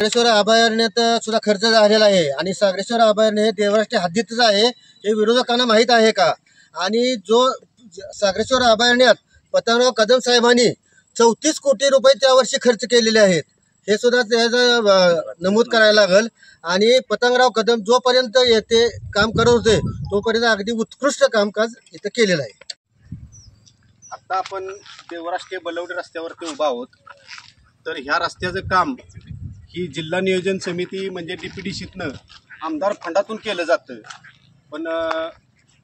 सागरेश्वर अभयारण्यात सुद्धा खर्च झालेला आहे आणि सागरेश्वर अभयारण्य हे देवराष्ट्रीय हद्दीतच आहे हे विरोधकांना माहीत आहे का? आणि जो सागरेश्वर अभयारण्यात पतंगराव कदम साहेबांनी 34 कोटी रुपये त्या वर्षी खर्च केलेले आहेत हे सुद्धा त्याचं नमूद करायला लागेल। आणि पतंगराव कदम जोपर्यंत येते काम करत होते तोपर्यंत अगदी उत्कृष्ट कामकाज इथं केलेलं आहे। आता आपण देवराष्ट्रीय बलवडी रस्त्यावरती उभा आहोत। तर ह्या रस्त्याचं काम ही जिल्हा नियोजन समिती म्हणजे DPDCतनं आमदार फंडातून केलं जातं, पण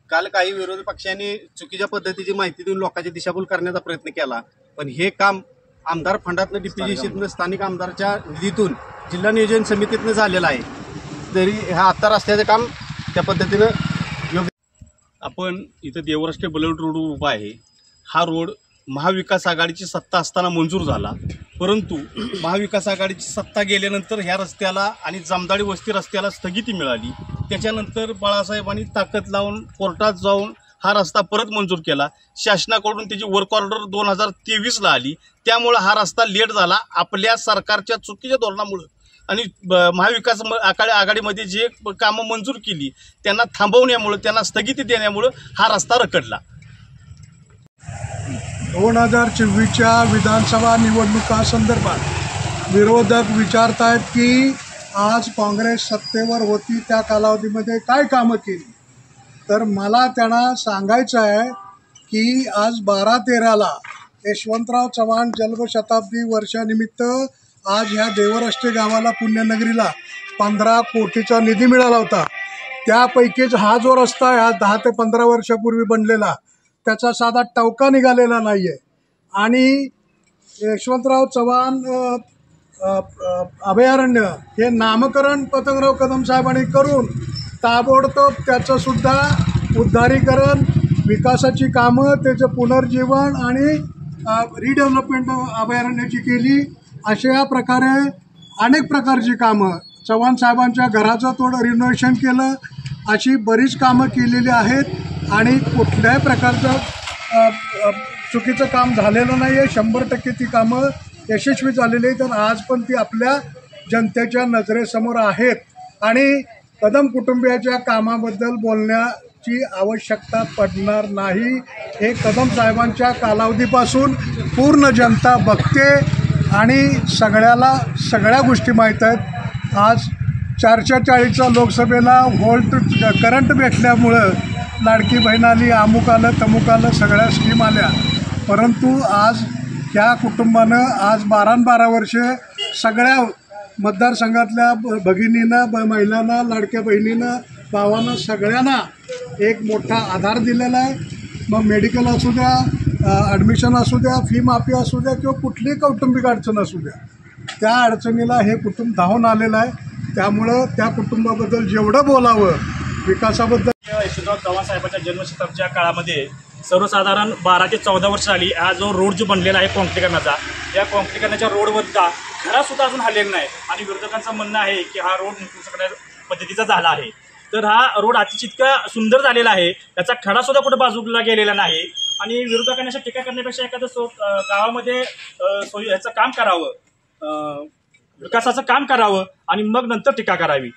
काल काही विरोधी पक्षांनी चुकीच्या पद्धतीची माहिती देऊन लोकांची दिशाभूल करण्याचा प्रयत्न केला, पण हे काम आमदार फंडातनं DPDCतनं स्थानिक आमदारच्या निधीतून जिल्हा नियोजन समितीतनं झालेलं आहे। तरी ह्या आता रस्त्याचं काम त्या पद्धतीनं योग्य। आपण इथं देवराष्ट्रीय बलवडी रोड उभा आहे। हा रोड महाविकास आघाडीची सत्ता असताना मंजूर झाला, परंतु महाविकास आघाडीची सत्ता गेल्यानंतर ह्या रस्त्याला आणि जामदाडी वस्ती रस्त्याला स्थगिती मिळाली। त्याच्यानंतर बाळासाहेबांनी ताकद लावून कोर्टात जाऊन हा रस्ता परत मंजूर केला। शासनाकडून त्याची वर्क ऑर्डर 2023ला आली, त्यामुळे हा रस्ता लेट झाला आपल्या सरकारच्या चुकीच्या धोरणामुळे। आणि महाविकास आघाडीमध्ये जे कामं मंजूर केली त्यांना थांबवण्यामुळे, त्यांना स्थगिती देण्यामुळे हा रस्ता रखडला। 2024च्या विधानसभा निवडणुकांसंदर्भात विरोधक विचारतायत की आज काँग्रेस सत्तेवर होती त्या कालावधीमध्ये काय कामं केली। तर मला त्यांना सांगायचं आहे की आज 12/13ला यशवंतराव चव्हाण जन्मशताब्दी वर्षानिमित्त आज ह्या देवराष्ट्रीय गावाला पुण्यनगरीला 15 कोटीचा निधी मिळाला होता। त्यापैकीच हा जो रस्ता आहे हा 10 ते 15 वर्षापूर्वी बनलेला, त्याचा साधा टवका निघालेला नाही आहे। आणि यशवंतराव चव्हाण अभयारण्य हे नामकरण पतंगराव कदम साहेबांनी करून ताबडतोब त्याचंसुद्धा उद्धारीकरण, विकासाची कामं, त्याचं पुनर्जीवन आणि रिडेव्हलपमेंट अभयारण्याची केली। अशा प्रकारे अनेक प्रकारची कामं, चव्हाण साहेबांच्या घराचं थोडं रिनोव्हेशन केलं, अशी बरीच कामं केलेली आहेत आणि कुठल्याही प्रकारचं चुकीचं काम झालेलं नाही आहे। 100% ती कामं यशस्वी झालेली आहेत, तर आज पण ती आपल्या जनतेच्या नजरेसमोर आहेत आणि कदम कुटुंबियाच्या कामाबद्दल बोलण्याची आवश्यकता पडणार नाही। हे कदम साहेबांच्या कालावधीपासून पूर्ण जनता बघते आणि सगळ्याला सगळ्या गोष्टी माहीत आहेत। आज 440चा लोकसभेला व्होल्ट करंट भेटल्यामुळं लाडकी बहीण आली, अमुक आलं, तमुक आलं, सगळ्या स्कीम आल्या, परंतु आज ह्या कुटुंबानं आज 12 वर्षे सगळ्या मतदारसंघातल्या भगिनींना, महिलांना, लाडक्या बहिणींना, भावांना, सगळ्यांना एक मोठा आधार दिलेला आहे। मग मेडिकल असू द्या, ॲडमिशन असू द्या, फी माफी असू द्या किंवा कुठलीही कौटुंबिक अडचण असू द्या, त्या अडचणीला हे कुटुंब धावून आलेलं आहे। त्यामुळं त्या कुटुंबाबद्दल जेवढं बोलावं विकासाबद्दल। यशवंतराव चव्हाण साहेबांच्या जन्मशताब्दीच्या काळामध्ये सर्वसाधारण 12 ते 14 वर्ष झाली हा जो रोड जो बनलेला आहे काँक्रीकरणाचा, या काँक्रीकरणाच्या रोडवरचा खडासुद्धा अजून हलेला नाही आणि विरोधकांचं म्हणणं आहे की हा रोड सगळ्या पद्धतीचा झाला आहे। तर हा रोड अतिशय सुंदर झालेला आहे, त्याचा खडासुद्धा कुठे बाजूला गेलेला नाही आणि विरोधकांनी अशा टीका करण्यापेक्षा एखादं गावामध्ये ह्याचं काम करावं, विकासाचं काम करावं आणि मग नंतर टीका करावी।